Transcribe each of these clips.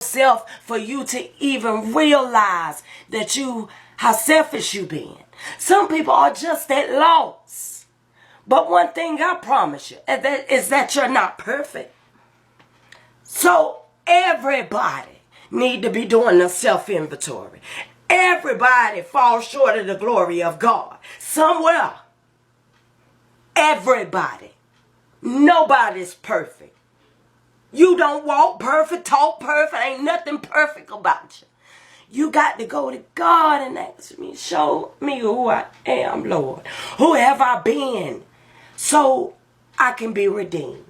yourself for you to even realize that how selfish you been. Some people are just that lost. But one thing I promise you is that you're not perfect. So everybody need to be doing a self-inventory. Everybody falls short of the glory of God. Somewhere. Everybody. Nobody's perfect. You don't walk perfect, talk perfect. Ain't nothing perfect about you. You got to go to God and ask me, show me who I am, Lord. Who have I been? So I can be redeemed.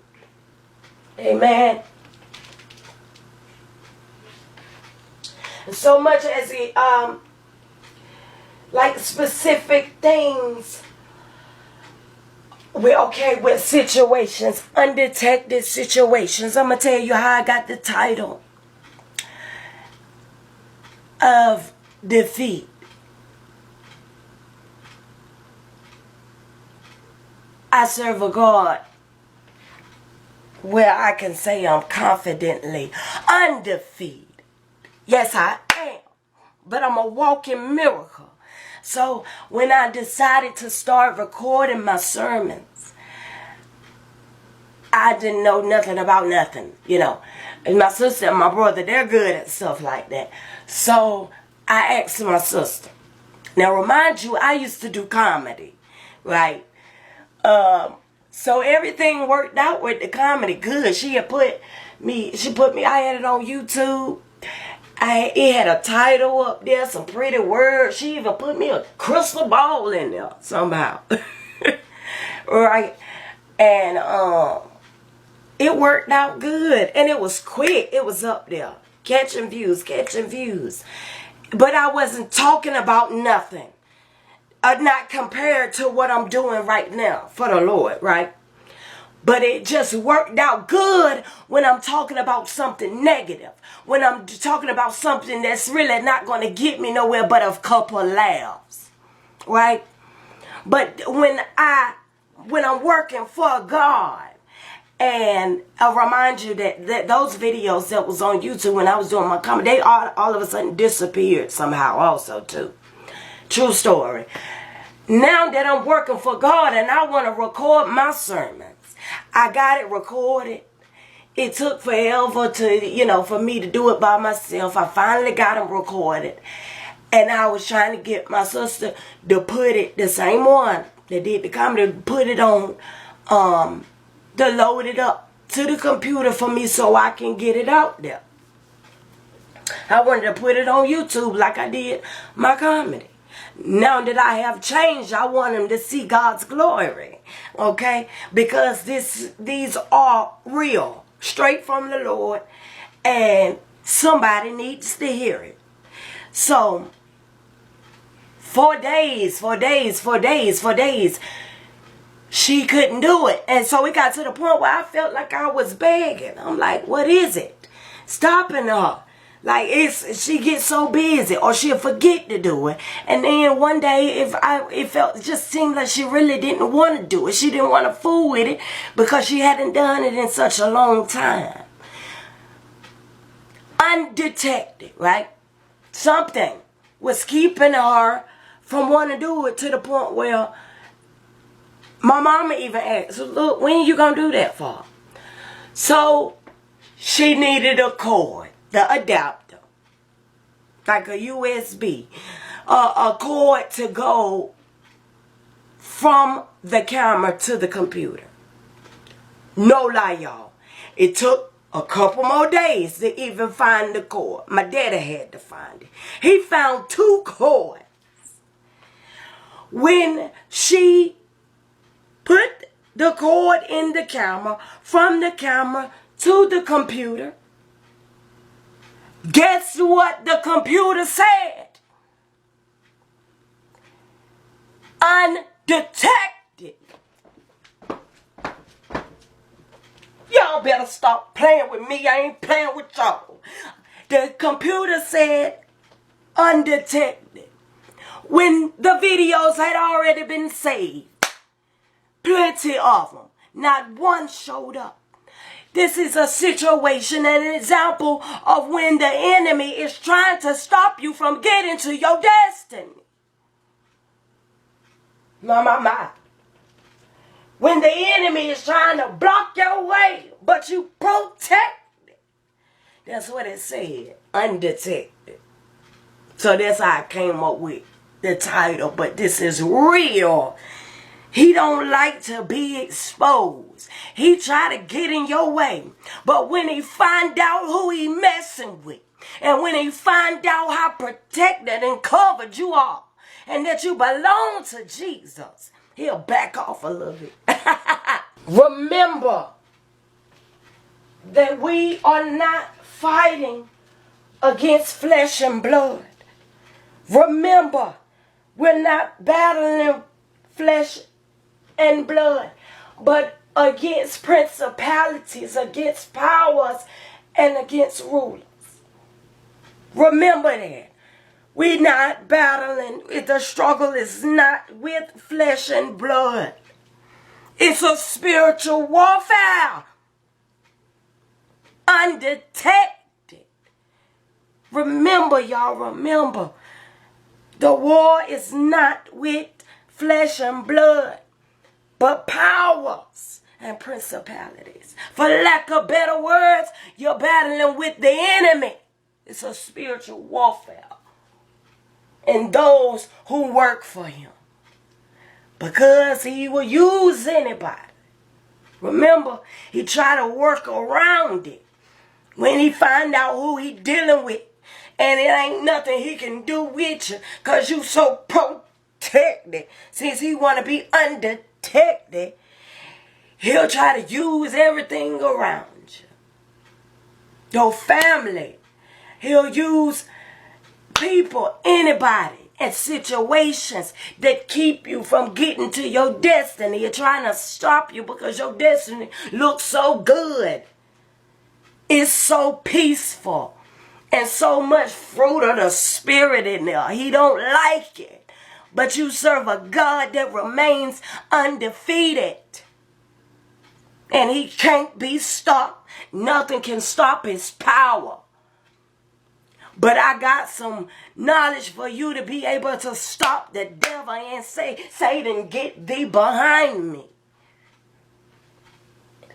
Amen. And so much as like specific things, we're okay with situations, undetected situations. I'm going to tell you how I got the title of defeat. I serve a God where I can say I'm confidently undefeated. Yes, I am. But I'm a walking miracle. So when I decided to start recording my sermons, I didn't know nothing about nothing, you know. And my sister and my brother, they're good at stuff like that. So I asked my sister. Now remind you, I used to do comedy, right? So everything worked out with the comedy good. She put me, I had it on YouTube. It had a title up there, some pretty words. She even put me a crystal ball in there somehow. Right? And it worked out good. And it was quick. It was up there. Catching views. But I wasn't talking about nothing. Not compared to what I'm doing right now for the Lord, right? But it just worked out good when I'm talking about something negative. When I'm talking about something that's really not going to get me nowhere but a couple laughs. Right? But when I'm working for God, and I'll remind you that those videos that was on YouTube when I was doing my comedy, they all of a sudden disappeared somehow also too. True story. Now that I'm working for God and I want to record my sermons, I got it recorded. It took forever for me to do it by myself. I finally got them recorded. And I was trying to get my sister to put it, the same one that did the comedy, put it on, to load it up to the computer for me so I can get it out there. I wanted to put it on YouTube like I did my comedy. Now that I have changed, I want them to see God's glory. Okay? Because these are real. Straight from the Lord. And somebody needs to hear it. So, for days, she couldn't do it. And so it got to the point where I felt like I was begging. I'm like, what is it? Stopping her. Like, she gets so busy, or she'll forget to do it. And then one day, it just seemed like she really didn't want to do it. She didn't want to fool with it because she hadn't done it in such a long time. Undetected, right? Something was keeping her from wanting to do it to the point where my mama even asked, look, when are you going to do that for? So she needed a cord. The adapter, like a USB, a cord to go from the camera to the computer. No lie, y'all. It took a couple more days to even find the cord. My daddy had to find it. He found 2 cords. When she put the cord in the camera, from the camera to the computer, guess what the computer said? Undetected. Y'all better stop playing with me. I ain't playing with y'all. The computer said undetected. When the videos had already been saved. Plenty of them. Not one showed up. This is a situation, an example of when the enemy is trying to stop you from getting to your destiny. My. When the enemy is trying to block your way, but you protect it. That's what it said, undetected. So that's how I came up with the title, but this is real. He don't like to be exposed. He try to get in your way. But when he find out who he messing with, and when he find out how protected and covered you are, and that you belong to Jesus, he'll back off a little bit. Remember that we are not fighting against flesh and blood. Remember, we're not battling flesh and blood, but against principalities, against powers, and against rulers. Remember that. We're not battling. The struggle is not with flesh and blood. It's a spiritual warfare. Undetected. Remember, y'all, remember. The war is not with flesh and blood, but powers and principalities. For lack of better words, you're battling with the enemy. It's a spiritual warfare. And those who work for him. Because he will use anybody. Remember, he tried to work around it. When he find out who he dealing with. And it ain't nothing he can do with you. Because you so protected. Since he want to be undetected. He'll try to use everything around you. Your family. He'll use people, anybody, and situations that keep you from getting to your destiny. You're trying to stop you because your destiny looks so good. It's so peaceful. And so much fruit of the Spirit in there. He don't like it. But you serve a God that remains undefeated. And he can't be stopped. Nothing can stop his power. But I got some knowledge for you to be able to stop the devil and say, Satan, get thee behind me.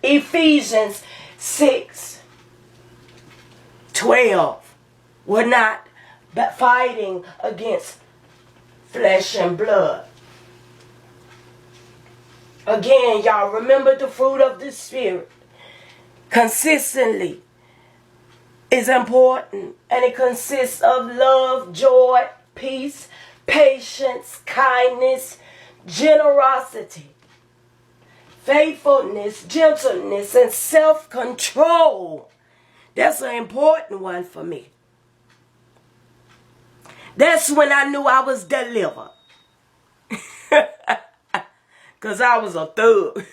Ephesians 6:12. We're not fighting against flesh and blood. Again, y'all, remember the fruit of the Spirit. Consistently is important, and it consists of love, joy, peace, patience, kindness, generosity, faithfulness, gentleness, and self-control. That's an important one for me. That's when I knew I was delivered. Because I was a thug.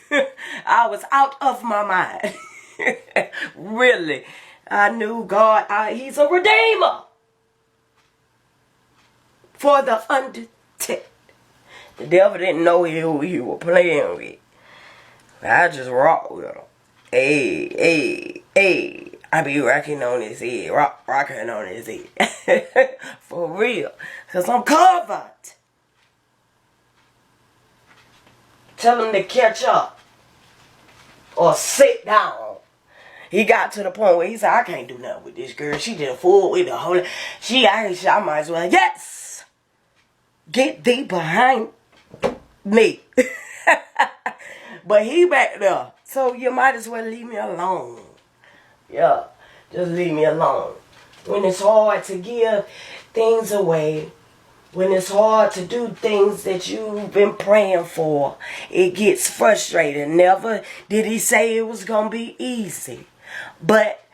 I was out of my mind. Really. I knew God, he's a redeemer for the undetected. The devil didn't know who he was playing with. I just rock with him. Hey. I be rocking on his head. Rocking on his head. For real. Because I'm covered. Tell him to catch up. Or sit down. He got to the point where he said, I can't do nothing with this girl. She just fooled with the whole... I might as well, yes! Get thee behind me. But he back there. So you might as well leave me alone. Yeah, just leave me alone. When it's hard to give things away, when it's hard to do things that you've been praying for, it gets frustrating. Never did he say it was going to be easy. But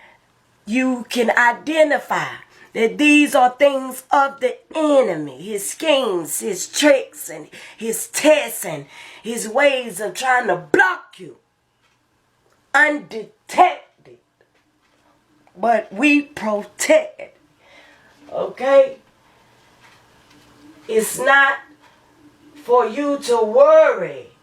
you can identify that these are things of the enemy. His schemes, his tricks, and his tests, and his ways of trying to block you. Undetected. But we protect. Okay? It's not for you to worry